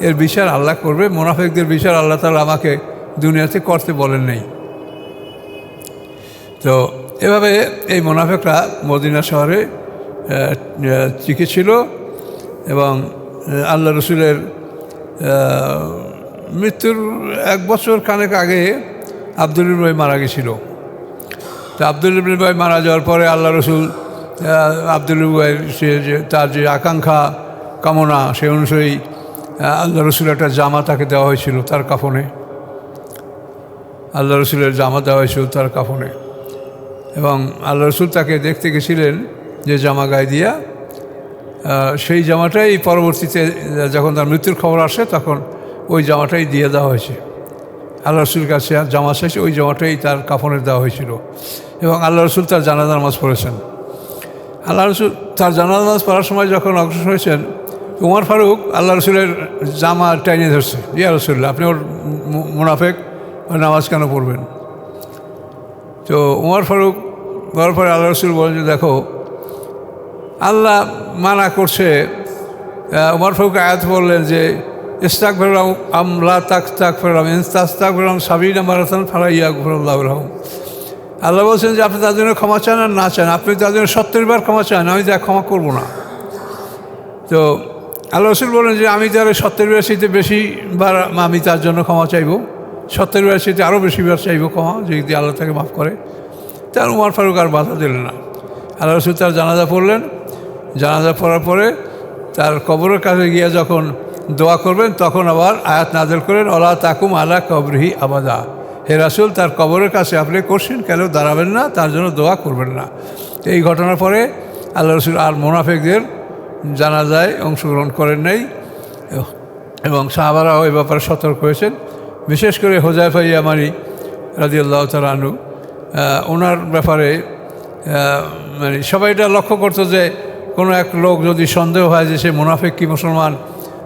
এর বিচার আল্লাহ করবে। মুনাফিকদের বিচার আল্লাহ তাআলা আমাকে দুনিয়াতে করতে বলেন নেই। তো এভাবে এই মুনাফিকরা মদিনা শহরে টিকে ছিল এবং আল্লাহ রসুলের মৃত্যুর 1 বছর খানেক আগে আবদুল্লাহ ভাই মারা গেছিল। তো আবদুল্লাহ ভাই মারা যাওয়ার পরে আল্লাহ রসুল আবদুল্লাহ ভাই তার যে আকাঙ্ক্ষা কামনা সে অনুযায়ী আল্লাহ রসুল একটা জামা তাকে দেওয়া হয়েছিল তার কাফনে। আল্লাহ রসুলের জামা দেওয়া হয়েছিল তার কাফনে এবং আল্লাহ রসুল তাকে দেখতে গেছিলেন যে জামা গায়ে দিয়া। সেই জামাটাই পরবর্তীতে যখন তার মৃত্যুর খবর আসে তখন ওই জামাটাই দিয়ে দেওয়া হয়েছে। আল্লাহ রসুলের কাছে জামা চাইছে, ওই জামাটাই তার কাফনে দেওয়া হয়েছিল এবং আল্লাহ রসুল তার জানাজা নামাজ পড়েছেন। আল্লাহ রসুল তার জানাজা নামাজ পড়ার সময় যখন অগ্রসর হয়েছেন, উমর ফারুক আল্লাহ রসুলের জামা টাইনে ধরছে, ইয়া রসুল্লাহ আপনি ওর মুনাফিক, ওর নামাজ কেন পড়বেন? তো উমর ফারুক বলার পরে আল্লাহ রসুল বলেন যে দেখো আল্লাহ মানা করছে। উমর ফারুক আয়াত বললেন যে ইস্তাক ফেরাম আমলা তাক ফেরাম ইস্তাক ফেরাম সাবিনা মারাথান ফারাইয়া গফরুল্লাহ। আল্লাহ বলছেন যে আপনি তার জন্য ক্ষমা চান আর না চান, আপনি তার জন্য 70 বার ক্ষমা চান, আমি তা ক্ষমা করবো না। তো আল্লাহ রসুল বলেন যে আমি তার 70 বার চাইতে বেশি বার আমি তার জন্য ক্ষমা চাইব, 70 বার চাইতে আরও বেশি বার চাইব ক্ষমা, যদি আল্লাহ তাকে মাফ করে। তার উমর ফারুক আর বাধা দিলেন না। আল্লাহ রসুল তার জানাজা পড়লেন। জানাজা পড়ার পরে তার কবরের কাছে গিয়ে যখন দোয়া করবেন তখন আবার আয়াত নাযিল করেন ওয়ালা তাকুম আলা কবরিহি আবাদা। হে রাসূল তার কবরের কাছে আপনি করছেন কেন দাঁড়াবেন না, তার জন্য দোয়া করবেন না। এই ঘটনার পরে আল্লাহ রসুল আর মুনাফিকদের জানাজায় অংশগ্রহণ করেন নাই এবং সাহাবারাও এই ব্যাপারে সতর্ক হয়েছেন। বিশেষ করে হুযায়ফা ইয়ামানি রাদিয়াল্লাহু তাআলা আনহু ওনার ব্যাপারে মানে সবাই এটা লক্ষ্য করতো যে কোনো এক লোক যদি সন্দেহ হয় যে সে মুনাফিক কি মুসলমান,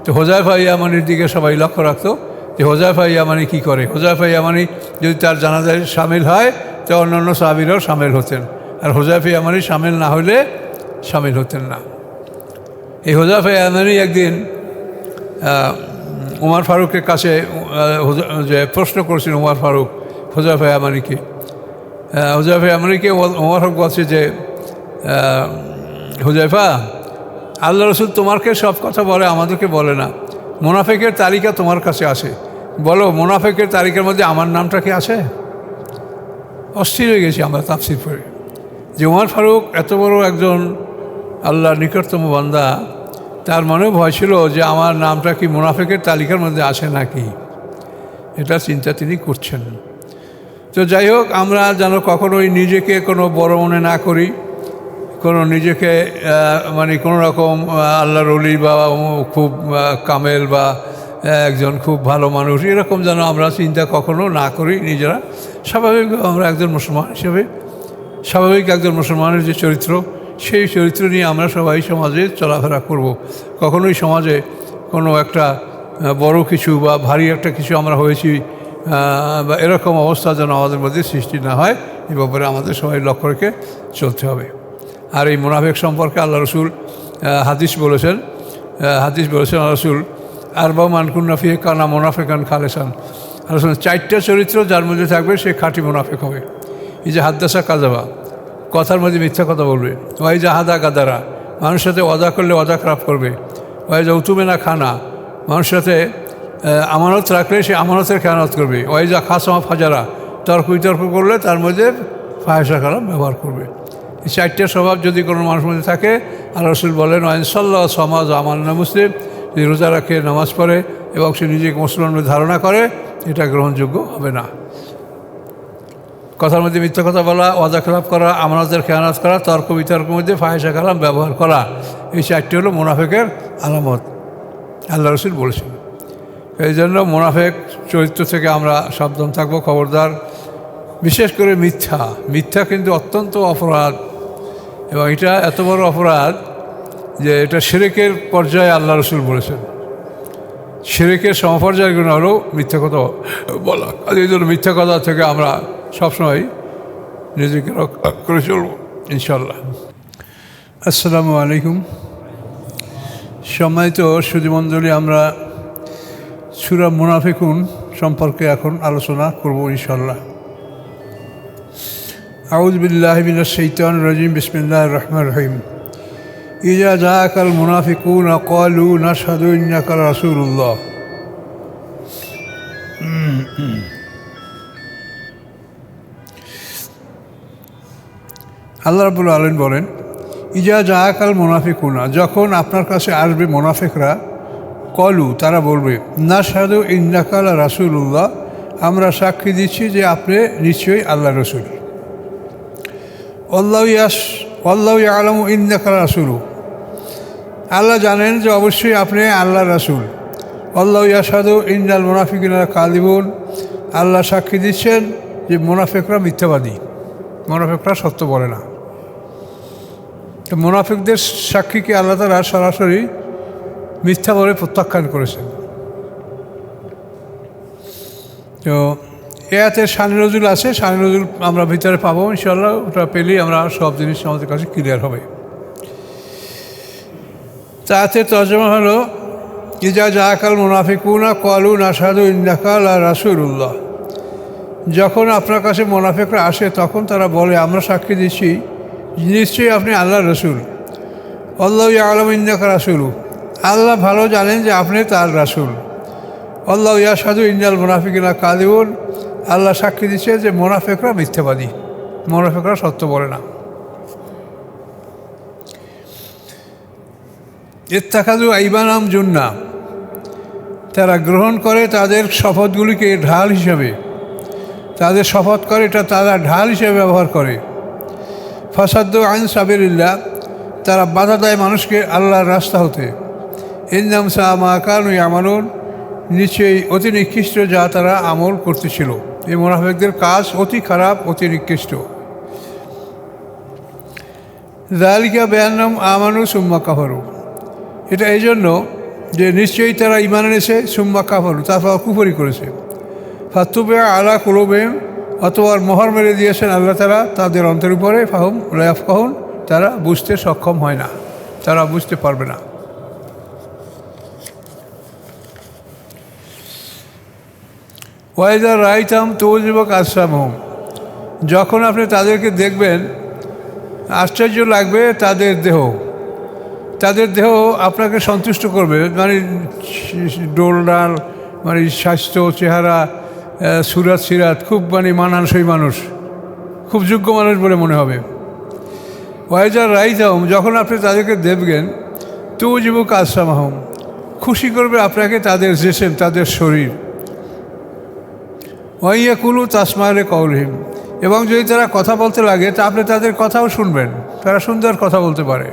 তো হুযায়ফা ইয়ামানির দিকে সবাই লক্ষ্য রাখতো যে হুযায়ফা ইয়ামানি কী করে। হুযায়ফা ইয়ামানি যদি তার জানাজায় সামিল হয় তো অন্যান্য সাহাবীরাও সামিল হতেন, আর হুযায়ফা ইয়ামানি সামিল না হলে সামিল হতেন না। এই হুযায়ফা ইয়ামানি একদিন উমর ফারুকের কাছে যে প্রশ্ন করেছেন উমর ফারুক হুযায়ফা ইয়ামানিকে। হুযায়ফা ইয়ামানিকে উমর ফারুক বলছে যে হুযায়ফা আল্লাহ রসুল তোমাকে সব কথা বলে, আমাদেরকে বলে না। মুনাফিকের তালিকা তোমার কাছে আসে, বলো মুনাফিকের তালিকার মধ্যে আমার নামটা কি আছে? অস্থির হয়ে গেছি আমরা তাফসীর পড়ে যে উমর ফারুক এত বড় একজন আল্লাহর নিকটতম বান্দা, তার মনে ভয় ছিল যে আমার নামটা কি মুনাফিকের তালিকার মধ্যে আসে নাকি, এটা চিন্তা তিনি করছেন। তো যাই হোক, আমরা যেন কখনোই নিজেকে কোনো বড় মনে না করি, কোনো নিজেকে মানে কোনো রকম আল্লাহর ওলি বা খুব কামেল বা একজন খুব ভালো মানুষ এরকম যেন আমরা চিন্তা কখনো না করি নিজেরা। স্বাভাবিক আমরা একজন মুসলমান হিসেবে স্বাভাবিক একজন মুসলমানের যে চরিত্র, সেই চরিত্র নিয়ে আমরা সবাই সমাজে চলাফেরা করব। কখনোই সমাজে কোনো একটা বড় কিছু বা ভারী একটা কিছু আমরা হয়েছি বা এরকম অবস্থা যেন আমাদের মধ্যে সৃষ্টি না হয়, এ ব্যাপারে আমাদের সবাই লক্ষ্য রেখে চলতে হবে। আর এই মুনাফিক সম্পর্কে আল্লাহ রসুল হাদিস বলেছেন আল্লাহ রসুল আরবা মান কুন্না ফিহি কানা মুনাফিকান খালেসান। আল্লাহ রসুল 4টা চরিত্র যার মধ্যে থাকবে সে খাঁটি মুনাফিক হবে। এই যে হাদ্দাসা কাযাবা, কথার মধ্যে মিথ্যা কথা বলবে। ওই যে হাদা গাদারা, মানুষের সাথে ওয়াদা করলে ওয়াদা খারাপ করবে। ওই যে উতুমে না খানা, মানুষের সাথে আমানত রাখলে সে আমানতের খেয়ানত করবে। ওই যা খাসমা ফাজারা, তর্ক বিতর্ক করলে তার মধ্যে ফাহেসা কালাম ব্যবহার করবে। এই 4টা স্বভাব যদি কোনো মানুষের মধ্যে থাকে, আল্লাহ রসুল বলেন ইনশাল্লাহ সমাজ আমান্না মুসলিম, যদি রোজা রাখে নামাজ পড়ে এবং সে নিজেকে মুসলমানের ধারণা করে, এটা গ্রহণযোগ্য হবে না। কথার মধ্যে মিথ্যা কথা বলা, ওয়াদা খেলাপ করা, আমানতের খেয়ানত করা, তর্ক বিতর্কের মধ্যে ফাহেসা কালাম ব্যবহার করা, এই 4টি হলো মুনাফিকের আলামত, আল্লাহ রসুল বলেছেন। এই জন্য মুনাফিক চরিত্র থেকে আমরা সাবধান থাকবো, খবরদার। বিশেষ করে মিথ্যা কিন্তু অত্যন্ত অপরাধ, এবং এটা এত বড় অপরাধ যে এটা শিরকের পর্যায়ে আল্লাহ রসুল বলেছেন। শিরকের সমপর্যায়ের গুণ হলো মিথ্যা কথা বলা। এই জন্য মিথ্যা কথা থেকে আমরা সবসময় নিজেকে রক্ষা করে চলব ইনশাল্লাহ। আসসালামু আলাইকুম। সম্মানিত সুধীমণ্ডলী, আমরা সূরা মুনাফিকুন সম্পর্কে এখন আলোচনা করব ইনশাআল্লাহ। আউযু বিল্লাহি মিনাশ শাইতানির রাজিম, বিসমিল্লাহির রহমানির রহিম। ইযা জাআকাল মুনাফিকুনা ক্বালু নাশহাদু ইন্নাকা রাসূলুল্লাহ। আল্লাহ রাব্বুল আলামিন বলেন, ইজা জাআকাল মুনাফিকুনা, যখন আপনার কাছে আসবে মুনাফিকরা, কলু, তারা বলবে, নাশহাদু ইন্নাকা রাসূলুল্লাহ, আমরা সাক্ষী দিচ্ছি যে আপনি নিশ্চয়ই আল্লাহ রসুল। আল্লাহু ইয়ালামু ইন্নাকা রাসূলু, আল্লাহ জানেন যে অবশ্যই আপনি আল্লাহ রাসূল। আল্লাহু ইয়াশহাদু ইন্নাল মুনাফিকিনা কাযিবুন, আল্লাহ সাক্ষী দিচ্ছেন যে মুনাফিকরা মিথ্যাবাদী, মুনাফিকরা সত্য বলে না। তো মুনাফিকদের সাক্ষীকে আল্লাহ তাআলা সরাসরি মিথ্যা বলে প্রত্যাখ্যান করেছেন। তো এতে শানে নজুল আছে, শানে নজুল আমরা ভিতরে পাবো ইনশাআল্লাহ। ওটা পেলেই আমরা সব জিনিস আমাদের কাছে ক্লিয়ার হবে। তাতে তর্জমা হলো, ইজা জাআকাল মুনাফিকুনা ক্বালু নাশহাদু ইন্নাকা রাসূলুল্লাহ, যখন আপনার কাছে মুনাফিকরা আসে তখন তারা বলে, আমরা সাক্ষী দিচ্ছি নিশ্চয়ই আপনি আল্লাহর রসুল। আল্লাহু ইয়ালামু ইন্নাকা রাসূলু, আল্লাহ ভালো জানেন যে আপনি তার রাসূল। আল্লাহু ইয়াশহাদু ইন্নাল মুনাফিকিনা কাযিবুন, আল্লাহ সাক্ষী দিচ্ছে যে মুনাফিকরা মিথ্যাবাদী, মুনাফিকরা সত্য বলে না। ইত্তাখাযু আইমানাহুম জুন্নাহ, তারা গ্রহণ করে তাদের শপথগুলিকে ঢাল হিসাবে, তাদের শপথ করে এটা তারা ঢাল হিসেবে ব্যবহার করে। ফাসাদ্দু আন সাবিলিল্লাহ, তারা বাধা দেয় মানুষকে আল্লাহর রাস্তা হতে। ইন্নাহুম সাআ মা কানু ইয়ামালুন, নিশ্চয়ই অতি নিকৃষ্ট যা তারা আমল করতেছিল। এই মুনাফিকদের কাজ অতি খারাপ, অতি নিকৃষ্ট। যালিকা বিআন্নাহুম আমানু সুম্মা কাফারু, এটা এই জন্য যে নিশ্চয়ই তারা ঈমান এনেছে, সুম্মা কাফারু, তারপর কুফরি করেছে। ফাতুবিআ আলা কুলুবিহিম, অতঃপর মোহর মেরে দিয়েছেন আল্লাহ তাআলা তাদের অন্তরের উপরে। ফাহুম লা ইয়াফকাহুন, তারা বুঝতে সক্ষম হয় না, তারা বুঝতে পারবে না। ওয়াইদা রাআইতাহুম তু'জিবুকা আজসামুহুম, যখন আপনি তাদেরকে দেখবেন আশ্চর্য লাগবে তাদের দেহ, তাদের দেহ আপনাকে সন্তুষ্ট করবে। মানে ডোলডাল, মানে স্বাস্থ্য, চেহারা, সুরাত সিরাত খুব মানে মানানসই মানুষ, খুব যোগ্য মানুষ বলে মনে হবে। ওয়াইজা রাআইতাহুম, যখন আপনি তাদেরকে দেখবেন, তু'জিবুকা আজসামুহুম, খুশি করবে আপনাকে তাদের জিসম, তাদের শরীর। ওয়া ইয়াকুলু তাসমা'u লিকাউলিহিম, এবং যদি তারা কথা বলতে লাগে তা আপনি তাদের কথাও শুনবেন, তারা সুন্দর কথা বলতে পারে।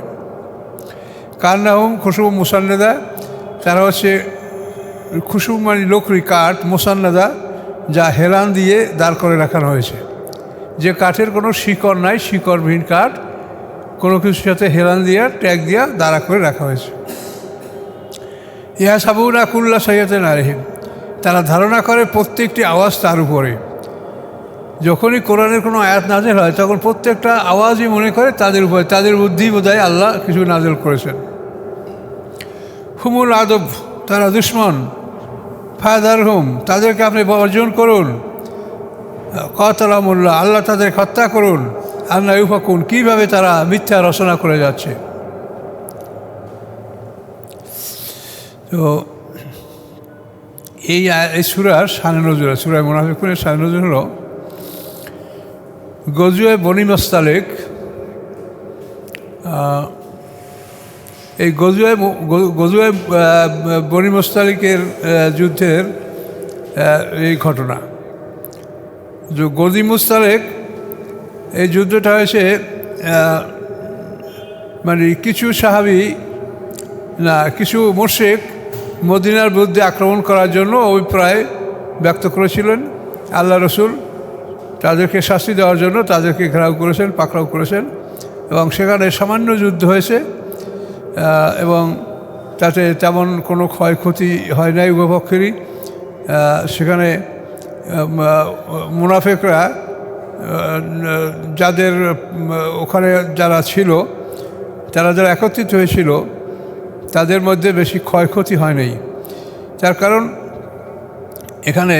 কান্নাহুম খুশুব মুসান্নাদা, তারা হচ্ছে খুশুব মানে লকড়ি, কাঠ, মুসান্নাদা যা হেলান দিয়ে দাঁড় করে রাখানো হয়েছে, যে কাঠের কোনো শিকড় নাই, শিকড়বিহীন কাঠ, কোনো কিছুর সাথে হেলান দিয়ে ট্যাগ দিয়ে দাঁড়া করে রাখা হয়েছে। ইয়াহসাবুনা কুল্লা সাইয়াতিন আলাইহিম, তারা ধারণা করে প্রত্যেকটি আওয়াজ তার উপরে। যখনই কোরআনের কোনো আয়াত নাযিল হয় তখন প্রত্যেকটা আওয়াজই মনে করে তাদের উপরে, তাদের বুদ্ধি বোধহয় আল্লাহ কিছু নাযিল করেছেন। হুমুল আদব, তারা দুশমন। ফাযারহুম, তাদেরকে আপনি বর্জন করুন। কাতালাহুমুল্লাহ, আল্লাহ তাদের হত্যা করুন। আন্না ইউফাকুন, কীভাবে তারা মিথ্যা রচনা করে যাচ্ছে। তো এই সূরার শানে নজুল, সূরা মুনাফিকুনের শানে নজুল হলো গজওয়ে বনি মুস্তালিক। এই গজওয়ে বনি মুস্তালিকের যুদ্ধের এই ঘটনা। যে গজি মুস্তালিক, এই যুদ্ধটা হয়েছে মানে কিছু সাহাবী না, কিছু মুশরিক মদিনার বিরুদ্ধে আক্রমণ করার জন্য অভিপ্রায় ব্যক্ত করেছিলেন। আল্লাহ রসুল তাদেরকে শাস্তি দেওয়ার জন্য তাদেরকে ঘেরাও করেছেন, পাকড়াও করেছেন, এবং সেখানে সামান্য যুদ্ধ হয়েছে এবং তাতে তেমন কোনো ক্ষয়ক্ষতি হয় নাই উভয় পক্ষেরই। সেখানে মুনাফিকরা যাদের ওখানে যারা ছিল, তারা যারা একত্রিত হয়েছিল, তাদের মধ্যে বেশি ক্ষয়ক্ষতি হয় নাই। তার কারণ এখানে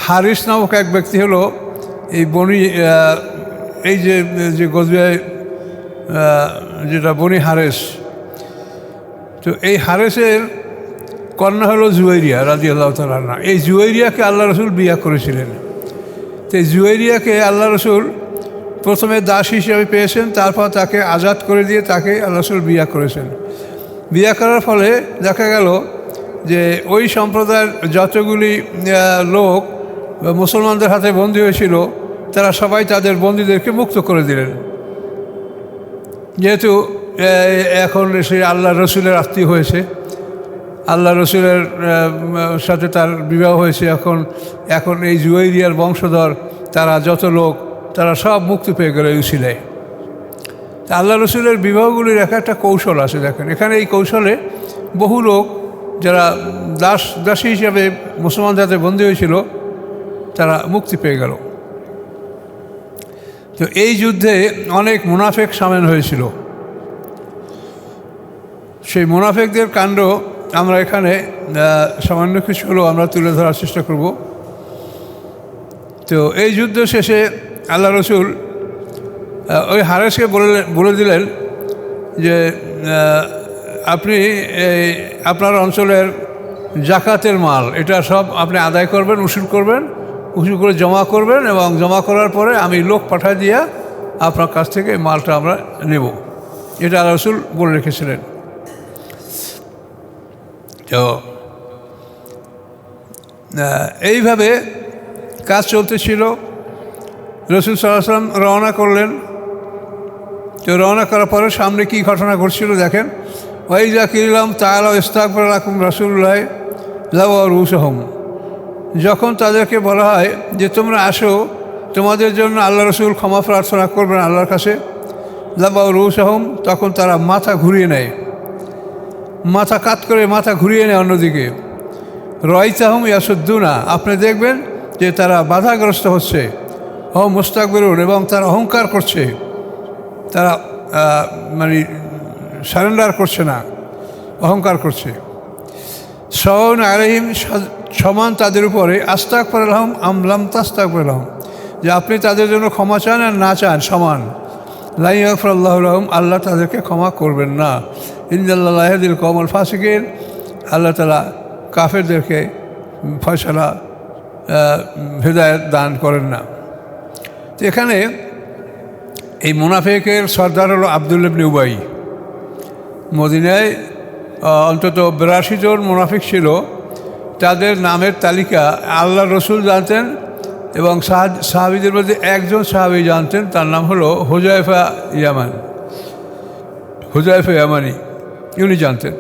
হারিস নামক এক ব্যক্তি হলো এই বনি এই যে যে গজওয়ায় যেটা বনি হারেস, তো এই হারেসের কন্যা হলো জুয়াইরিয়া রাদিয়াল্লাহু তাআলা আনহা। এই জুয়াইরিয়াকে আল্লাহ রসুল বিয়া করেছিলেন। তো এই জুয়াইরিয়াকে আল্লাহ রসুল প্রথমে দাস হিসেবে পেয়েছেন, তারপর তাকে আজাদ করে দিয়ে তাকে আল্লাহ রসুল বিয়া করেছেন। বিয়া করার ফলে দেখা গেল যে ওই সম্প্রদায়ের যতগুলি লোক মুসলমানদের হাতে বন্দী হয়েছিল তারা সবাই তাদের বন্দীদেরকে মুক্ত করে দিলেন। যেহেতু এখন সে আল্লাহ রসুলের আত্মীয় হয়েছে, আল্লাহ রসুলের সাথে তার বিবাহ হয়েছে, এখন এই জুয়াইরিয়ার বংশধর তারা যত লোক তারা সব মুক্তি পেয়ে গেল এই উসিলায়। তা আল্লাহ রসুলের বিবাহগুলির একটা কৌশল আছে। দেখেন এখানে এই কৌশলে বহু লোক যারা দাসী হিসাবে মুসলমানদের হাতে বন্দী হয়েছিল তারা মুক্তি পেয়ে গেল। তো এই যুদ্ধে অনেক মুনাফেক সামিল হয়েছিল। সেই মুনাফেকদের কাণ্ড আমরা এখানে সামান্য কিছু হলেও আমরা তুলে ধরার চেষ্টা করব। তো এই যুদ্ধ শেষে আল্লাহ রসুল ওই হারেসকে বলে দিলেন যে আপনি আপনার অঞ্চলের জাকাতের মাল এটা সব আপনি আদায় করবেন, উসুল করে জমা করবেন, এবং জমা করার পরে আমি লোক পাঠিয়ে দিয়া আপনার কাছ থেকে মালটা আমরা নেব। এটা আল্লাহ রসুল বলে রেখেছিলেন। তো এইভাবে কাজ চলতেছিল। রসুল সাল্লাল্লাহু আলাইহি ওয়াসাল্লাম রওনা করলেন। তো রওনা করার পরে সামনে কী ঘটনা ঘটছিল দেখেন। ওয়াইজা কিলাম তাআলা ইস্তাগফির লাকুম রাসূলুল্লাহ লাওয়া রুসুহুম, যখন তাদেরকে বলা হয় যে তোমরা আসো, তোমাদের জন্য আল্লাহ রসুল ক্ষমা প্রার্থনা করবেন আল্লাহর কাছে, লাওয়া রুসুহুম, তখন তারা মাথা ঘুরিয়ে নেয়, মাথা কাত করে মাথা ঘুরিয়ে নেয় অন্যদিকে। রাইতাহুম ইয়াসুদ্দুনা, আপনি দেখবেন যে তারা বাধাগ্রস্ত হচ্ছে, মুস্তাকবিরুন, এবং তারা অহংকার করছে, তারা মানে সারেন্ডার করছে না, অহংকার করছে। সাওয়াউন আলাইহিম, সমান তাদের উপরে, আস্তাগফির লাহুম আম লাম তাস্তাগফির লাহুম, যে আপনি তাদের জন্য ক্ষমা চান আর না চান সমান। লা ইয়াগফিরুল্লাহু লাহুম, আল্লাহ তাদেরকে ক্ষমা করবেন না। ইন্নাল্লাহা লা ইয়াহদিল কওমাল ফাসিকিন, আল্লাহ তাআলা কাফেরদেরকে ফয়সালা হিদায়াত দান করেন না। তো এখানে এই মুনাফিকের সর্দার হলো আব্দুল্লাহ ইবনে উবাই। মদিনায় অন্তত 82 জন মুনাফিক ছিল। তাদের নামের তালিকা আল্লাহ রসুল জানতেন, এবং সাহাবীদের মধ্যে একজন সাহাবী জানতেন, তার নাম হলো হুযায়ফা ইয়ামানি, উনি জানতেন,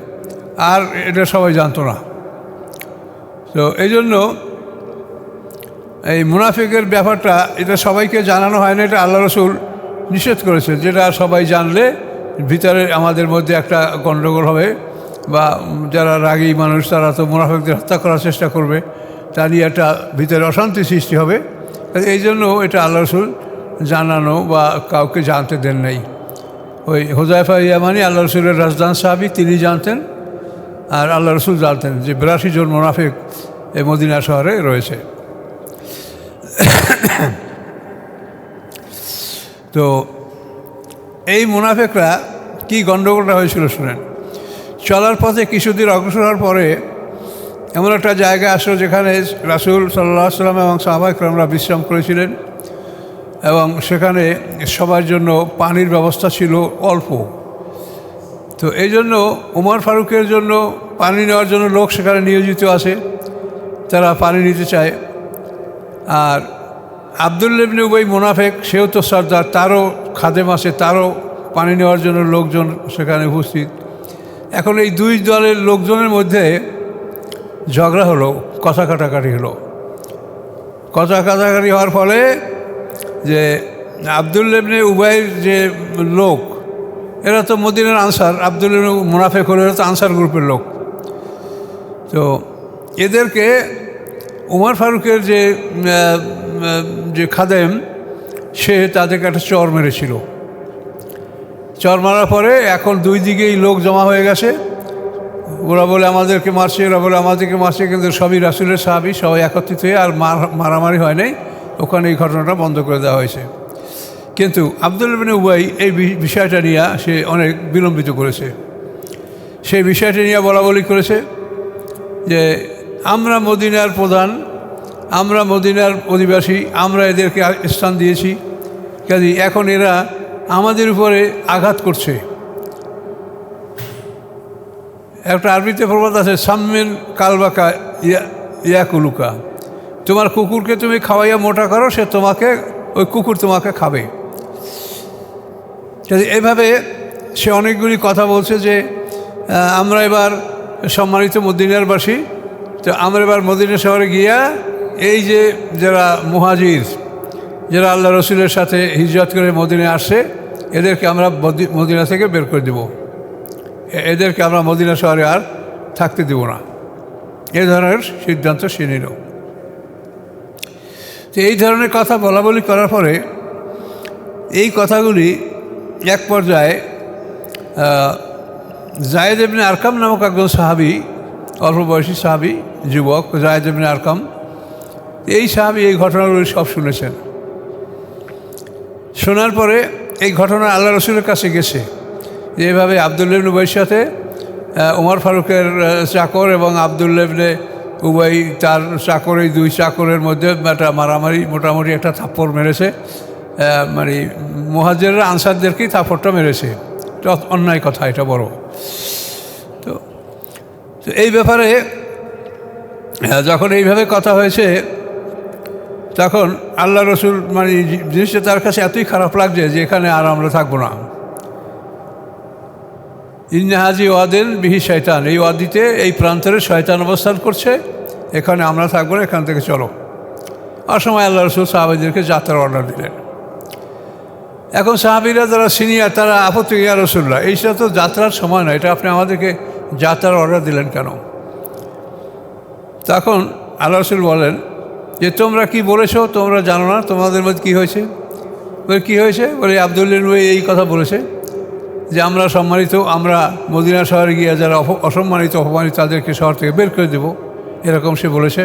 আর এটা সবাই জানতো না। তো এই জন্য এই মুনাফিকের ব্যাপারটা এটা সবাইকে জানানো হয় না, এটা আল্লাহ রসুল নিষেধ করেছে। যেটা সবাই জানলে ভিতরে আমাদের মধ্যে একটা গণ্ডগোল হবে, বা যারা রাগী মানুষ তারা তো মুনাফিকদের হত্যা করার চেষ্টা করবে, তা নিয়ে একটা ভিতরে অশান্তি সৃষ্টি হবে। এই জন্য এটা আল্লাহ রসুল জানানো বা কাউকে জানতে দেন নাই। ওই হুযায়ফা ইয়ামানি আল্লাহ রসুলের রাজদান সাহাবী, তিনি জানতেন, আর আল্লাহ রসুল জানতেন যে 82 জন মুনাফিক এই মদিনা শহরে রয়েছে। তো এই মুনাফিকরা কি গণ্ডগোলটা হয়েছিল শুনেন। চলার পথে কিছুদিন অগ্রসর হওয়ার পরে এমন একটা জায়গা আসলো যেখানে রাসূল সাল্লাল্লাহু আলাইহি ওয়াসাল্লাম এবং সাহাবায়ে কেরামরা বিশ্রাম করেছিলেন, এবং সেখানে সবার জন্য পানির ব্যবস্থা ছিল অল্প। তো এই জন্য ওমর ফারুকের জন্য পানি নেওয়ার জন্য লোক সেখানে নিয়োজিত আছে, তারা পানি নিতে চায়। আর আব্দুল্লাহ ইবনে উবাই মুনাফিক, সেও তো সর্দার, তারও খাদেম আছে, তারও পানি নেওয়ার জন্য লোকজন সেখানে উপস্থিত। এখন এই দুই দলের লোকজনের মধ্যে ঝগড়া হলো, কথা কাটাকাটি হলো। কথা কাটাকাটি হওয়ার ফলে যে আব্দুল্লাহ ইবনে উবাইয়ের যে লোক, এরা তো মদিনার আনসার, আব্দুল্লাহ ইবনে মুনাফিক হলো, এরা তো আনসার গ্রুপের লোক। তো এদেরকে ওমর ফারুকের যে খাদেম, সে তাদেরকে একটা চর মেরেছিল। চর মারার পরে এখন দুই দিকেই লোক জমা হয়ে গেছে। ওরা বলে আমাদেরকে মারছে, ওরা বলে আমাদেরকে মারছে, কিন্তু সবই রাসূলের সাহাবী, সবাই একত্রিত হয়ে আর মারামারি হয় নাই, ওখানে এই ঘটনাটা বন্ধ করে দেওয়া হয়েছে। কিন্তু আব্দুল্লাহ ইবনে উবাই এই বিষয়টা নিয়ে সে অনেক বিলম্বিত করেছে। সেই বিষয়টা নিয়ে বলাবলি করেছে যে আমরা মদিনার প্রধান, আমরা মদিনার অধিবাসী, আমরা এদেরকে স্থান দিয়েছি, কাজে এখন এরা আমাদের উপরে আঘাত করছে। একটা আরবিতে প্রবাদ আছে, সাম্মেন কালবাকা ইয়াকুলুকা, তোমার কুকুরকে তুমি খাওয়াইয়া মোটা করো, সে তোমাকে, ওই কুকুর তোমাকে খাবে। এইভাবে সে অনেকগুলি কথা বলছে যে আমরা এবার সম্মানিত মদিনারবাসী, তো আমরা এবার মদিনা শহরে গিয়া এই যে যারা মুহাজির, যারা আল্লাহ রসুলের সাথে হিজরত করে মদিনায় আসে, এদেরকে আমরা মদিনা থেকে বের করে দেব, এদেরকে আমরা মদিনা শহরে আর থাকতে দেব না। এই ধরনের সিদ্ধান্ত সে নিল। তো এই ধরনের কথা বলাবলি করার পরে এই কথাগুলি এক পর্যায়ে যায়েদ ইবনে আরকাম নামক একজন সাহাবী, অল্প বয়সী সাহাবী, যুবক যায়েদ ইবনে আরকাম, এই সাহাবী এই ঘটনাগুলি সব শুনেছেন। শোনার পরে এই ঘটনা আল্লাহ রসুলের কাছে গেছে যে এভাবে আব্দুল্লাহ ইবনে উবাইয়ের সাথে ওমর ফারুকের চাকর এবং আব্দুল্লাহ ইবনে উবাই তার চাকর, এই দুই চাকরের মধ্যে একটা মারামারি, মোটামুটি একটা থাপ্পড় মেরেছে, মানে মুহাজিররা আনসারদেরকেই থাপ্পড়টা মেরেছে। এটা অন্যায় কথা, এটা বড়। তো এই ব্যাপারে যখন এইভাবে কথা হয়েছে, তখন আল্লাহ রসুল, মানে জিনিসটা তার কাছে এতই খারাপ লাগছে যে এখানে আর আমরা থাকবো না। ইন্নাহাজি ওয়াদেন বিহি শয়তান, এই ওয়াদিতে, এই প্রান্তরে শয়তান অবস্থান করছে, এখানে আমরা থাকবো না, এখান থেকে চলো। অসময় আল্লাহ রসুল সাহাবীদেরকে যাত্রার অর্ডার দিলেন। এখন সাহাবীরা যারা সিনিয়র, তারা আপত্তি, ইয়া রাসূলুল্লাহ, এইটা তো যাত্রার সময় নয়, এটা আপনি আমাদেরকে যাত্রার অর্ডার দিলেন কেন? তখন আল্লাহ রসুল বলেন যে তোমরা কি বলেছো, তোমরা জানো না তোমাদের মধ্যে কী হয়েছে? বলে কী হয়েছে? বলে আব্দুল্লাহ ইবনে উবাই এই কথা বলেছে যে আমরা সম্মানিত, আমরা মদিনা শহরে গিয়ে যারা অসম্মানিত, অপমানিত, তাদেরকে শহর থেকে বের করে দেব, এরকম সে বলেছে।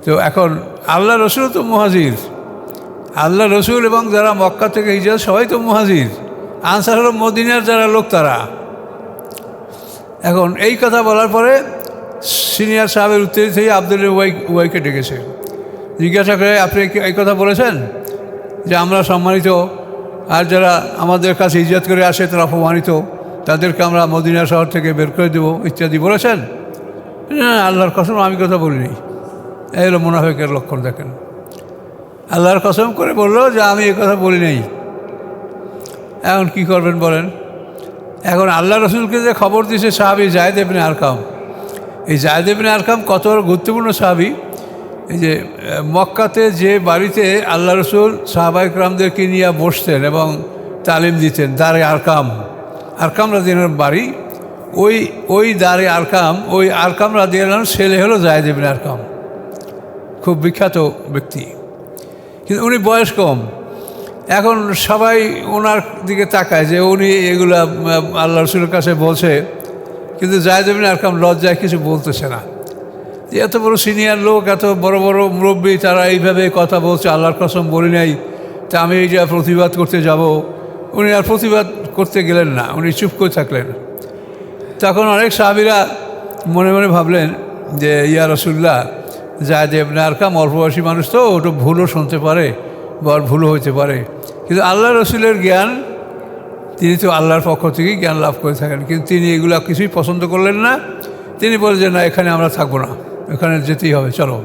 তো এখন আল্লাহ রসুল তো মুহাজির, আল্লাহ রসুল এবং যারা মক্কা থেকে হিজরত, সবাই তো মুহাজির, আনসার হলো মদিনার যারা লোক তারা। এখন এই কথা বলার পরে সিনিয়র সাহেবের উত্তর থেকে আব্দুল্লাহ উবাইকে ডেকেছে, জিজ্ঞাসা করে আপনি এই কথা বলেছেন যে আমরা সম্মানিত, আর যারা আমাদের কাছে হিজরত করে আসে তারা অপমানিত, তাদেরকে আমরা মদিনা শহর থেকে বের করে দেবো ইত্যাদি বলেছেন? না, আল্লাহর কসম আমি কথা বলিনি। এই হলো মুনাফিকের লক্ষণ। দেখেন, আল্লাহর কসম করে বললো যে আমি এই কথা বলি নাই। এখন কি করবেন বলেন? এখন আল্লাহ রসুলকে যে খবর দিয়েছে সাহাবী যায়েদ ইবনে আরকাম, এই যায়েদ ইবনে আরকাম কত গুরুত্বপূর্ণ সাহাবী। এই যে মক্কাতে যে বাড়িতে আল্লাহ রসুল সাহাবায়ে কেরামদেরকে নিয়ে বসতেন এবং তালিম দিতেন, দারে আরকাম, আরকাম রাদিয়াল্লাহু বাড়ি, ওই দারে আরকাম, ওই আরকাম রাদিয়াল্লাহু ছেলে হলো যায়েদ ইবনে আরকাম, খুব বিখ্যাত ব্যক্তি। কিন্তু উনি বয়স কম। এখন সবাই ওনার দিকে তাকায় যে উনি এগুলা আল্লাহ রসুলের কাছে বলছে, কিন্তু যায়েদ ইবনে আরকাম লজ্জায় কিছু বলতেছে না। এত বড় সিনিয়র লোক, এত বড় বড় মুরব্বী, তারা এইভাবে কথা বলছে, আল্লাহর কসম বলি নাই, তা আমি এই যে প্রতিবাদ করতে যাব। উনি আর প্রতিবাদ করতে গেলেন না, উনি চুপ করে থাকলেন। তখন অনেক সাহাবীরা মনে মনে ভাবলেন যে ইয়া রাসূলুল্লাহ, যায়েদ ইবনে আরকাম অল্পবয়সী মানুষ, তো ওটা ভুলও শুনতে পারে বা ভুলও হইতে পারে, কিন্তু আল্লাহ রসুলের জ্ঞান, তিনি তো আল্লাহর পক্ষ থেকেই জ্ঞান লাভ করে থাকেন, কিন্তু তিনি এগুলো কিছুই পছন্দ করলেন না। তিনি বলেন যে না, এখানে আমরা থাকবো না, এখানে যেতেই হবে, চলো।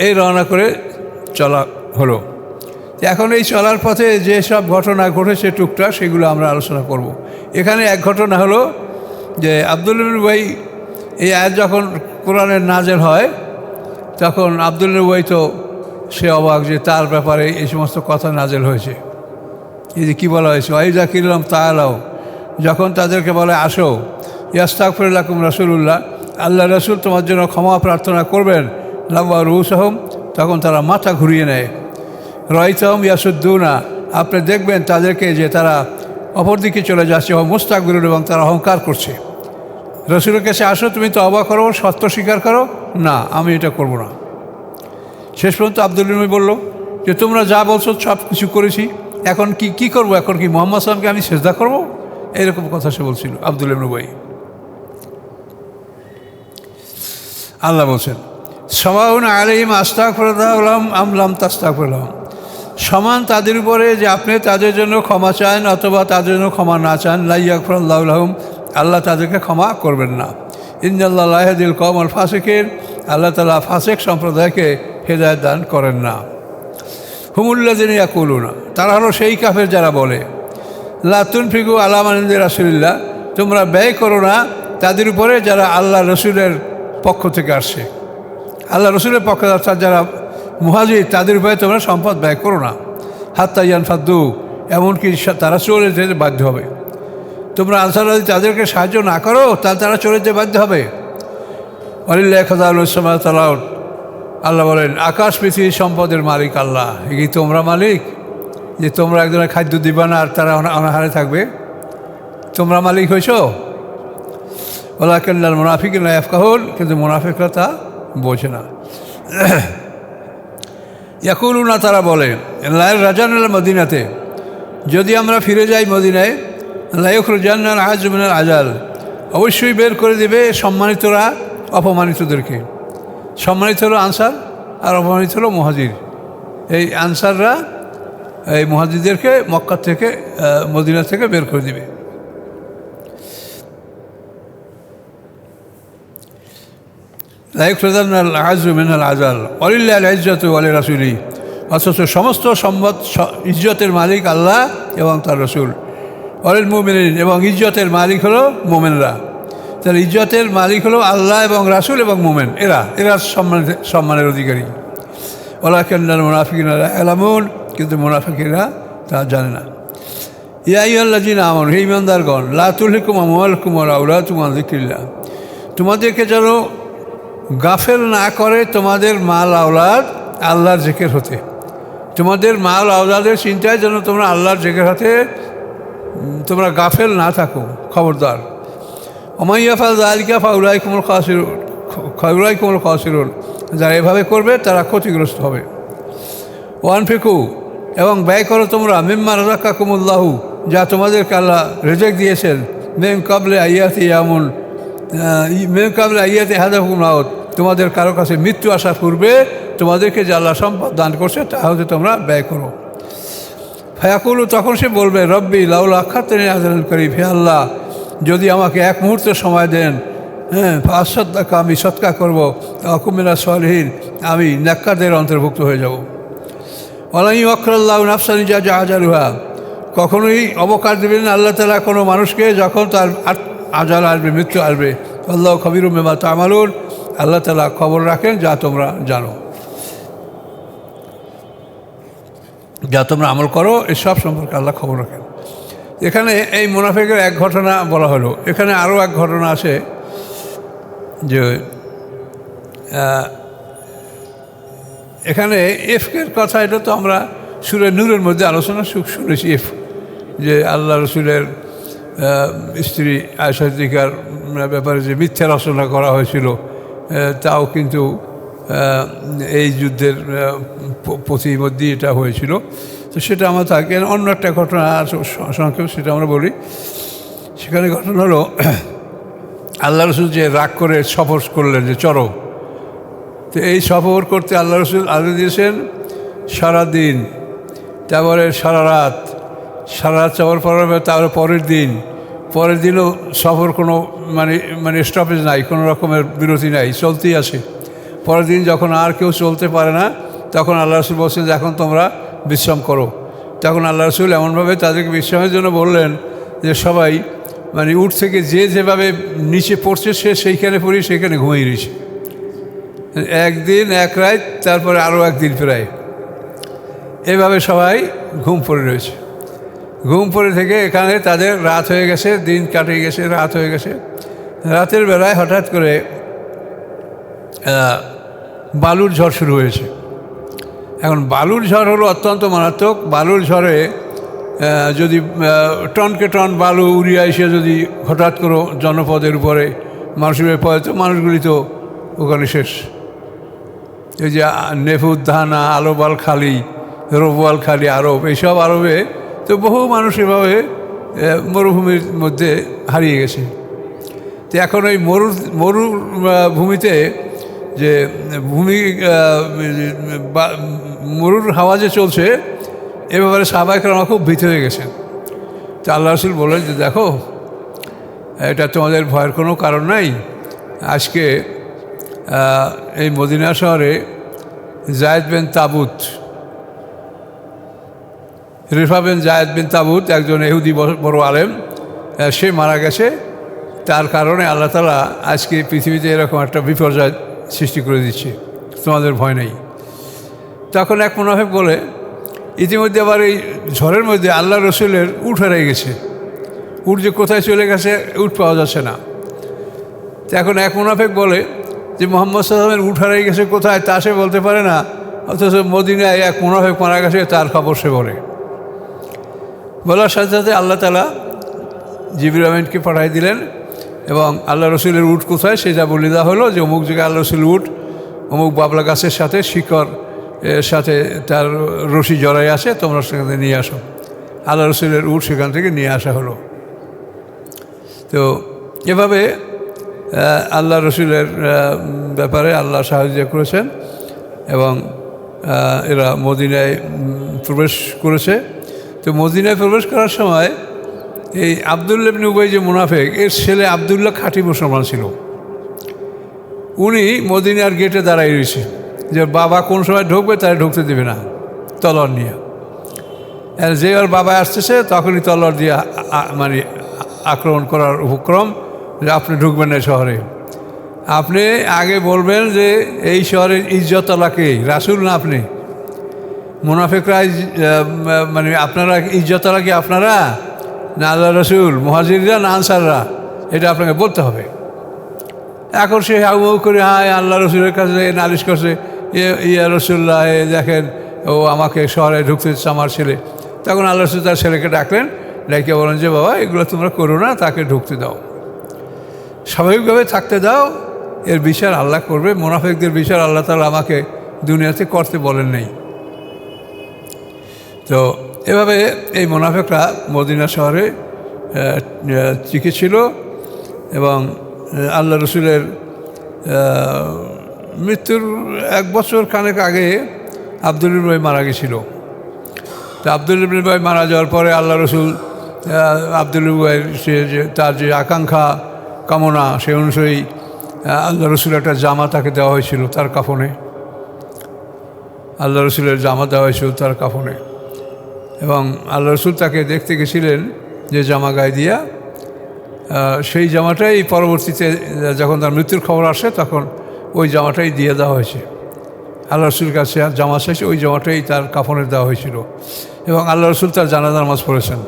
এই রওনা করে চলা হলো। এখন এই চলার পথে যে সব ঘটনা ঘটেছে টুকটাক, সেগুলো আমরা আলোচনা করব। এখানে এক ঘটনা হলো যে আব্দুল্লাহ ইবনে উবাই, এই আয়াত যখন কোরআনের নাজেল হয়, তখন আব্দুল্লাহ ইবনে উবাই তো সে অবাক যে তার ব্যাপারে এই সমস্ত কথা নাজেল হয়েছে। এই যে কী বলা হয়েছে, ওয়াইজা কিরলাম তাআলাও, যখন তাদেরকে বলে আসো, ইয়াস্তাগফির লাকুম রাসূলুল্লাহ, আল্লাহ রসুল তোমার জন্য ক্ষমা প্রার্থনা করবেন, লাওয়া রুউসহুম, তখন তারা মাথা ঘুরিয়ে নেয়। রাইতাহুম ইয়াসুদ্দুনা, আপনি দেখবেন তাদেরকে যে তারা অপরদিকে চলে যাচ্ছে ও মুস্তাকবিরুন, এবং তারা অহংকার করছে। রসুলের কাছে আসো, তুমি তওবা করো, সত্য স্বীকার করো। না, আমি এটা করব না। শেষ পর্যন্ত আব্দুল ইবনে বলল যে তোমরা যা বলছো সব কিছু করেছি, এখন কি করব? এখন কি মুহাম্মদ সাল্লামকে আমি সেজদা করব? এরকম কথা সে বলছিল আব্দুল ইবনে উবাই। আল্লাহ বলছেন সাওয়াউন আলাইহিম আস্তাগফিরুল্লাহ লাহুম আম লাম তাস্তাগফির লাহুম, সমান তাদের উপরে যে আপনি তাদের জন্য ক্ষমা চান অথবা তাদের জন্য ক্ষমা না চান, লা ইয়াগফিরুল্লাহু লাহুম, আল্লাহ তাদেরকে ক্ষমা করবেন না। ইন্নাল্লাহা লা ইয়াহদিল কওমাল ফাসিকিন, আল্লাহ তাআলা ফাসিক সম্প্রদায়কে হেদায়েত দান করেন না। হুমুল্লাযিনা ইয়াকুলুনা, তারা হলো সেই কাফের যারা বলে লা তুনফিকু আলা মান ইনদা রাসূলিল্লাহ, তোমরা ব্যয় করো না তাদের উপরে যারা আল্লাহ রসুলের পক্ষ থেকে আসছে। আল্লাহ রসুলের পক্ষ অর্থাৎ যারা মুহাজির, তাদের উপরে তোমরা সম্পদ ব্যয় করো না। হাত্তা ইয়ানফাদ্দু, এমনকি তারা চলে যেতে বাধ্য হবে। তোমরা আনসার যদি তাদেরকে সাহায্য না করো তাহলে তারা চলে যেতে বাধ্য হবে। ওয়ালিল্লাহি খাযাইনুস সামাওয়াতি ওয়াল আরদ, আল্লাহ বলেন আকাশ পৃথিবীর সম্পদের মালিক আল্লাহ। কি তোমরা মালিক যে তোমরা একজনের খাদ্য দিবা না আর তারা অনাহারে থাকবে? তোমরা মালিক হয়েছ? ওয়ালাকিন্নাল মুনাফিকিনা লা ইয়াফকাহুন, কিন্তু মুনাফিকরা তা বোঝে না। ইয়াকুলুনা, তারা বলে লা রাজানাল মদিনাতে, যদি আমরা ফিরে যাই মদিনায়, লা ইখরুজান্নাল আ'আজ্জু মিনাল আজাল, অবশ্যই বের করে দেবে সম্মানিতরা অপমানিতদেরকে। সম্মানিত হলো আনসার আর অপমানিত হলো মুহাজির। এই আনসাররা এই মুহাজিরদেরকে মক্কা থেকে মদিনা থেকে বের করে দিবে। লা ইখরুজান্নাল আ'আজ্জু মিনাল আজাল ওয়ালিল্লাহিল ইজ্জাতু ওয়ালি রাসূলিহি, অথচ সমস্ত সম্পদ ইজ্জতের মালিক আল্লাহ এবং তার রসুল। ওয়ালিল মুমিনিন, এবং ইজ্জতের মালিক হলো মোমেনরা। তাহলে ইজ্জতের মালিক হলো আল্লাহ এবং রাসূল এবং মোমেন, এরা সম্মানের অধিকারী। ওয়ালাকিন্নাল মুনাফিকিনা লা ইয়ালামুন, কিন্তু মুনাফিকরা তা জানে না। ইয়া আইয়ুহাল্লাযীনা আমানু, হে ঈমানদারগণ, লা তুলহিকুম আমওয়ালুকুম ওয়া আওলাদুকুম আন যিকরিল্লাহ, তোমাদেরকে যেন গাফেল না করে তোমাদের মাল আওলাদ আল্লাহর জিকির হতে। তোমাদের মাল আওলাদের চিন্তায় যেন তোমরা আল্লাহর জিকির হতে তোমরা গাফেল না থাকো, খবরদার। ওমান ইয়াফআল যালিকা ফাউলাইকুমুল খাসিরুন, যারা এভাবে করবে তারা ক্ষতিগ্রস্ত হবে। ওয়ানফিকু, এবং ব্যয় করো তোমরা মিম্মা রাযাকাকুমুল্লাহু, যা তোমাদেরকে আল্লাহ রিজিক দিয়েছেন, মিন ক্বাবলি আইয়াতি আহাদাকুমুল মাউত, তোমাদের কারো কাছে মৃত্যু আসার পূর্বে তোমাদেরকে যে আল্লাহ সম্পদ দান করছে তা হতে তোমরা ব্যয় করো। ফায়াকুলু, তখন সে বলবে রব্বি লাউলা আখারতানি ইলা আজালিন করিব, হে আল্লাহ যদি আমাকে এক মুহূর্ত সময় দেন, ফাআসাদ্দাকা, আমি সৎকা করবো, আকুম মিনাস সালিহিন, আমি নেককারদের অন্তর্ভুক্ত হয়ে যাব। ওয়ালা ইউআখিরুল্লাহু নাফসান ইযা জাআ আজালুহা, কখনোই অবকাশ দেবেন না আল্লাহ তাআলা কোনো মানুষকে যখন তার আজাল আসবে, মৃত্যু আসবে। আল্লাহু খাবীরুম বিমা তা'মালুন, আল্লাহ তাআলা খবর রাখেন যা তোমরা জানো, যা তোমরা আমল করো এসব সম্পর্কে আল্লাহ খবর রাখেন। এখানে এই মুনাফিকের এক ঘটনা বলা হলো, এখানে আরও এক ঘটনা আছে যে এখানে এফকের কথা, এটা তো আমরা সূরা নূরের মধ্যে আলোচনা শুনেছি। এফ যে আল্লাহ রসুলের স্ত্রী আয়েশা সিদ্দিকার ব্যাপারে যে মিথ্যা রচনা করা হয়েছিল, তাও কিন্তু এই যুদ্ধের মধ্যে এটা হয়েছিল। তো সেটা আমরা থাকে অন্য একটা ঘটনা সংক্ষেপ, সেটা আমরা বলি। সেখানে ঘটনা হলো আল্লাহ রসুল যে রাগ করে সফর করলেন, যে চলো, তো এই সফর করতে আল্লাহ রসুল আদেশ দিয়েছেন সারাদিন, তারপরে সারা রাত সফর করার তারপরে পরের দিনও সফর কোনো মানে স্টপেজ নাই, কোনো রকমের বিরতি নাই, চলতেই আছে। পরের দিন যখন আর কেউ চলতে পারে না, তখন আল্লাহ রসুল বলছেন যে এখন তোমরা বিশ্রাম করো। তখন আল্লাহ রসুল এমনভাবে তাদেরকে বিশ্রামের জন্য বললেন যে সবাই উঠ থেকে যেভাবে নিচে পড়ছে সে সেইখানে পড়ি, সেইখানে ঘুমিয়ে রয়েছে। একদিন এক রাত, তারপরে আরও একদিন প্রায় এভাবে সবাই ঘুম পড়ে রয়েছে। ঘুম পড়ে থেকে এখানে তাদের রাত হয়ে গেছে, দিন কাটিয়ে গেছে, রাত হয়ে গেছে। রাতের বেলায় হঠাৎ করে বালুর ঝড় শুরু হয়েছে। এখন বালুর ঝড় হলো অত্যন্ত মারাত্মক। বালুর ঝড়ে যদি টনকে টন বালু উড়িয়ে এসে যদি হঠাৎ করে জনপদের উপরে মানুষের পড়ে তো মানুষগুলি তো ওখানে শেষ। এই যে নেফুদ্দানা, আলোবাল খালি, রোবওয়াল খালি আরব, এইসব আরবে তো বহু মানুষ এভাবে মরুভূমির মধ্যে হারিয়ে গেছে। তো এখন এই মরুভূমিতে যে মরুর হাওয়া যে চলছে এ ব্যাপারে সাহাবায়ে কেরাম খুব ভীত হয়ে গেছেন। তো আল্লাহ রাসূল বললেন যে দেখো, এটা তোমাদের ভয়ের কোনো কারণ নাই। আজকে এই মদিনা শহরে জায়েদ বিন তাবুত, রিফা বিন জায়েদ বিন তাবুত, একজন ইহুদি বড় আলেম, সে মারা গেছে। তার কারণে আল্লাহ তাআলা আজকে পৃথিবীতে এরকম একটা বিপর্যয় সৃষ্টি করে দিচ্ছে, তোমাদের ভয় নেই। তখন এক মুনাফিক বলে, ইতিমধ্যে আবার এই ঝড়ের মধ্যে আল্লাহ রসুলের উট হারিয়ে গেছে, উট যে কোথায় চলে গেছে উট পাওয়া যাচ্ছে না। তো এখন এক মুনাফিক বলে যে মুহাম্মদ সাল্লাল্লাহু আলাইহি ওয়াসাল্লামের উট হারিয়ে গেছে কোথায় তা সে বলতে পারে না, অথচ মদিনায় এক মুনাফিক মারা গেছে তার খবর সে বলার সাথে সাথে আল্লাহ তাআলা জিবরিল আমিনকে পাঠিয়ে দিলেন এবং আল্লাহ রসুলের উট কোথায় সেটা বলে দেওয়া হলো যে অমুক জায়গায় আল্লাহ রসুলের উট অমুক বাবলা গাছের সাথে শিকড় এর সাথে তার রশি জড়াই আছে, তোমরা সেখান থেকে নিয়ে আসো। আল্লাহ রসুলের উট সেখান থেকে নিয়ে আসা হলো। তো এভাবে আল্লাহ রসুলের ব্যাপারে আল্লাহ সাহায্য করেছেন এবং এরা মদিনায় প্রবেশ করেছে। তো মদিনায় প্রবেশ করার সময় এই আবদুল্লাহ ইবনে উবাই যে মুনাফিক, এর ছেলে আবদুল্লাহ খাঁটি মুসলমান ছিল। উনি মদিনার গেটে দাঁড়াই রয়েছে যে বাবা কোন সময় ঢুকবে তারা ঢুকতে দেবে না তলোয়ার নিয়ে। আর যে ওর বাবা আসতেছে তখনই তলোয়ার দিয়ে মানে আক্রমণ করার উপক্রম, যে আপনি ঢুকবেন না শহরে। আপনি আগে বলবেন যে এই শহরের ইজ্জতওয়ালা কে, রাসূল না আপনি? মুনাফিকরা মানে আপনারা ইজ্জতওয়ালা কি আপনারা না আল্লাহ রসুল, মুহাজিররা না আনসাররা? এটা আপনাকে বলতে হবে। এখন সে হাউ করে হায় আল্লাহ রসুলের কাছে নালিশ করছে, ইয়া রসুল্লাহ দেখেন ও আমাকে শহরে ঢুকতে দিচ্ছে আমার ছেলে। তখন আল্লাহ রসুল তার ছেলেকে ডাকলেন, ডেকে বলেন যে বাবা এগুলো তোমরা করো না, তাকে ঢুকতে দাও, স্বাভাবিকভাবে থাকতে দাও, এর বিচার আল্লাহ করবে। মুনাফিকদের বিচার আল্লাহ তাআলা আমাকে দুনিয়াতে করতে বলেন নেই। তো এভাবে এই মুনাফিকরা মদিনা শহরে টিকে ছিল এবং আল্লাহ রসুলের মৃত্যুর 1 বছর খানেক আগে আবদুল্লাহ ইবনে উবাই মারা গেছিল। তো আবদুল্লাহ ইবনে উবাই মারা যাওয়ার পরে আল্লাহ রসুল আবদুল্লাহ ইবনে উবাইয়ের সে যে তার যে আকাঙ্ক্ষা কামনা সে অনুযায়ী আল্লাহ রসুলের একটা জামা তাকে দেওয়া হয়েছিল তার কাফনে। আল্লাহ রসুলের জামা দেওয়া হয়েছিল তার কাফনে এবং আল্লাহ রসুল তাকে দেখতে গেছিলেন যে জামা গায়ে দিয়া, সেই জামাটাই পরবর্তীতে যখন তার মৃত্যুর খবর আসে তখন ওই জামাটাই দিয়ে দেওয়া হয়েছে। আল্লাহ রসুলের কাছে জামা শেষে ওই জামাটাই তার কাফনে দেওয়া হয়েছিল এবং আল্লাহ রসুল তার জানাজা নামাজ পড়েছেন।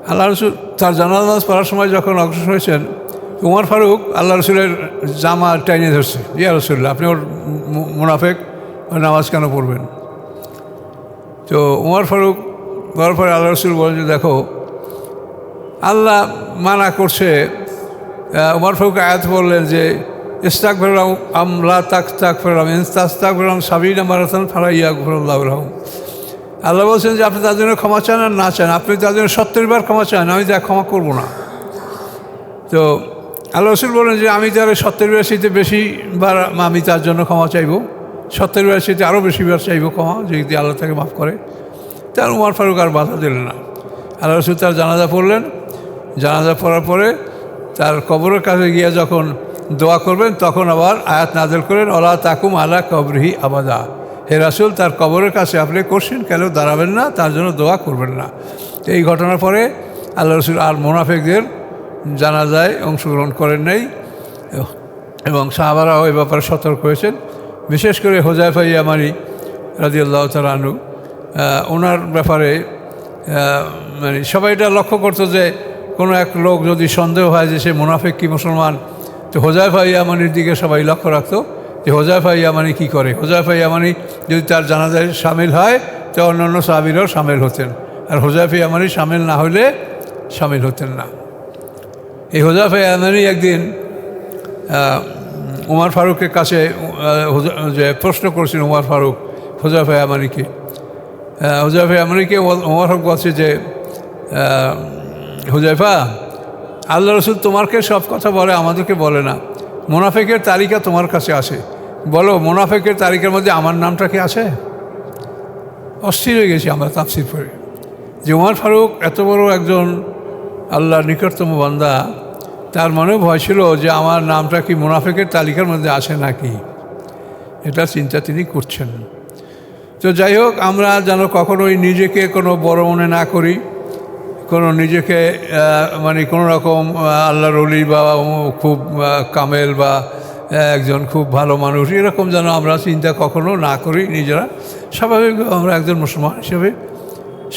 আল্লাহ রসুল তার জানাজা নামাজ পড়ার সময় যখন অগ্রসর হয়েছেন, উমর ফারুক আল্লাহ রসুলের জামা টাইনে ধরছে, ইয়া রসুল্লাহ আপনি ওর মুনাফিক, নামাজ কেন পড়বেন? তো উমর ফারুক বলার পরে আল্লাহ রসুল বলেন যে দেখো আল্লাহ মানা করছে। উমর ফারুক আয়াত বললেন যে ইস্তাগফিরুল্লাহ লা তাস্তাগফিরুল্লাহ ইন তাস্তাগফিরুল্লাহ 70 মারাতান ফালা ইয়াগফিরুল্লাহু লাহুম। আল্লাহ বলছেন যে আপনি তার জন্য ক্ষমা চান আর না চান, আপনি তার জন্য 70 বার ক্ষমা চান, আমি তা ক্ষমা করবো না। তো আল্লাহ রসুল বলেন যে আমি তার 70 বারের চাইতে বেশি বার আমি তার জন্য ক্ষমা চাইব, 70 বারের চাইতে আরও বেশি বার চাইব ক্ষমা, যদি আল্লাহ তাকে মাফ করে। তার উমর ফারুক আর বাধা দিলেন না। আল্লাহ রসুল তার জানাজা পড়লেন। জানাজা পড়ার পরে তার কবরের কাছে গিয়ে যখন দোয়া করবেন তখন আবার আয়াত নাযিল করেন, ওয়ালা তাকুম আলা কবরিহি আবাদা, হে রাসূল তার কবরের কাছে আপনি করছেন কেন দাঁড়াবেন না, তার জন্য দোয়া করবেন না। এই ঘটনার পরে আল্লাহ রসুল আর মুনাফিকদের জানাজায় অংশগ্রহণ করেন নাই এবং সাহাবারাও এই ব্যাপারে সতর্ক হয়েছেন। বিশেষ করে হুযায়ফা ইয়ামানি রাদিয়াল্লাহু তাআলা আনহু, ওনার ব্যাপারে মানে সবাই এটা লক্ষ্য করতো যে কোনো এক লোক যদি সন্দেহ হয় যে সে মুনাফিক কি মুসলমান, তো হুযায়ফা ইয়ামানির দিকে সবাই লক্ষ্য রাখতো যে হুযায়ফা ইয়ামানি কী করে। হুযায়ফা ইয়ামানি যদি তার জানাজায় সামিল হয় তো অন্যান্য সাহাবীরাও সামিল হতেন। আর হুযায়ফা ইয়ামানি সামিল না হলে সামিল হতেন না। এই হুযায়ফা ইয়ামানি একদিন উমর ফারুকের কাছে যে প্রশ্ন করেছেন উমর ফারুক হুযায়ফা ইয়ামানিকে, হুযায়ফা ইয়ামানিকে উমর ফারুক বলছে যে হুযায়ফা, আল্লাহ রসুল তোমাকে সব কথা বলে, আমাদেরকে বলে না। মুনাফিকের তালিকা তোমার কাছে আসে, বলো মুনাফিকের তালিকার মধ্যে আমার নামটা কি আছে? অস্থির হয়ে গেছি আমরা তাফসীর পড়ে যে উমর ফারুক এত বড় একজন আল্লাহর নিকটতম বান্দা, তার মনে ভয় ছিল যে আমার নামটা কি মুনাফিকের তালিকার মধ্যে আসে নাকি, এটা চিন্তা তিনি করছেন। তো যাই হোক, আমরা যেন কখনোই নিজেকে কোনো বড় মনে না করি, কোনো নিজেকে মানে কোনো রকম আল্লাহর ওলি বা খুব কামেল বা একজন খুব ভালো মানুষ এরকম যেন আমরা চিন্তা কখনো না করি নিজেরা। স্বাভাবিক আমরা একজন মুসলমান হিসেবে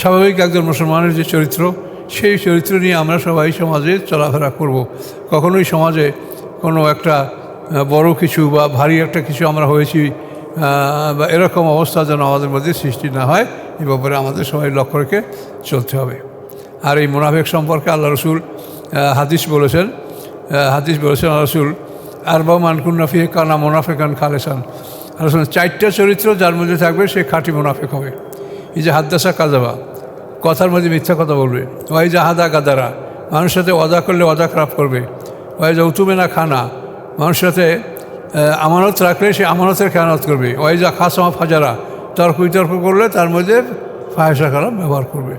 স্বাভাবিক একজন মুসলমানের যে চরিত্র, সেই চরিত্র নিয়ে আমরা সবাই সমাজে চলাফেরা করব। কখনোই সমাজে কোনো একটা বড় কিছু বা ভারী একটা কিছু আমরা হয়েছি বা এরকম অবস্থা যেন আমাদের মধ্যে সৃষ্টি না হয়, এ ব্যাপারে আমাদের সবাই লক্ষ্য রেখে চলতে হবে। আর এই মুনাফিক সম্পর্কে আল্লাহ রসুল হাদিস বলেছেন আল্লাহ রসুল আরবা মানকুন্না ফিহে কানা মুনাফিকান খালেসান। আল্লাহ রসুল 4টা চরিত্র যার মধ্যে থাকবে সে খাঁটি মুনাফিক হবে। এই যে হাদ্দাসা কাজাবা, কথার মধ্যে মিথ্যা কথা বলবে। ওই যে হাদা গাদারা, মানুষের সাথে ওয়াদা করলে ওয়াদা খারাপ করবে। ওই যে উতুমে না খানা, মানুষের সাথে আমানত রাখলে সে আমানতের খেয়ানত করবে। ওই যা খাসমা ফাজারা, তর্ক বিতর্ক করলে তার মধ্যে ফাহেসা কালাম ব্যবহার করবে।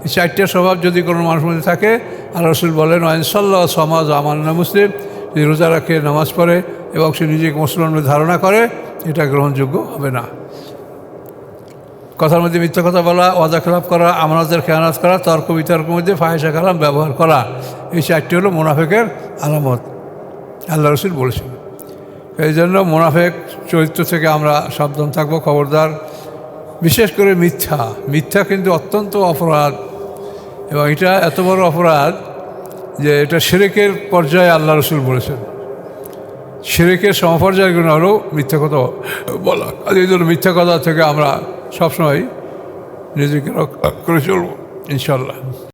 এই 4টা স্বভাব যদি কোনো মানুষের মধ্যে থাকে, আল্লাহ রসুল বলেন ওয়াইনসাল্লাহ সমাজ আমান্না মুসলিম, যে রোজা রাখে, নামাজ পড়ে এবং সে নিজেকে মুসলমান ধারণা করে, এটা গ্রহণযোগ্য হবে না। কথার মধ্যে মিথ্যা কথা বলা, ওয়াদা খেলাপ করা, আমানতের খেয়ানত করা, তর্ক বিতর্কের মধ্যে ফাহেসা কালাম ব্যবহার করা, এই 4টি হলো মুনাফিকের আলামত, আল্লাহ রসুল বলেছেন। এই জন্য মুনাফিক চরিত্র থেকে আমরা সাবধান থাকবো, খবরদার। বিশেষ করে মিথ্যা কিন্তু অত্যন্ত অপরাধ, এবং এটা এত বড় অপরাধ যে এটা শিরকের পর্যায়ে আল্লাহ রসুল বলেছেন। শিরকের সমপর্যায়ের গুণ হলো মিথ্যা কথা বলা। এই জন্য মিথ্যা কথা থেকে আমরা সবসময় নিজেকে রক্ষা করে চলব ইনশাল্লাহ।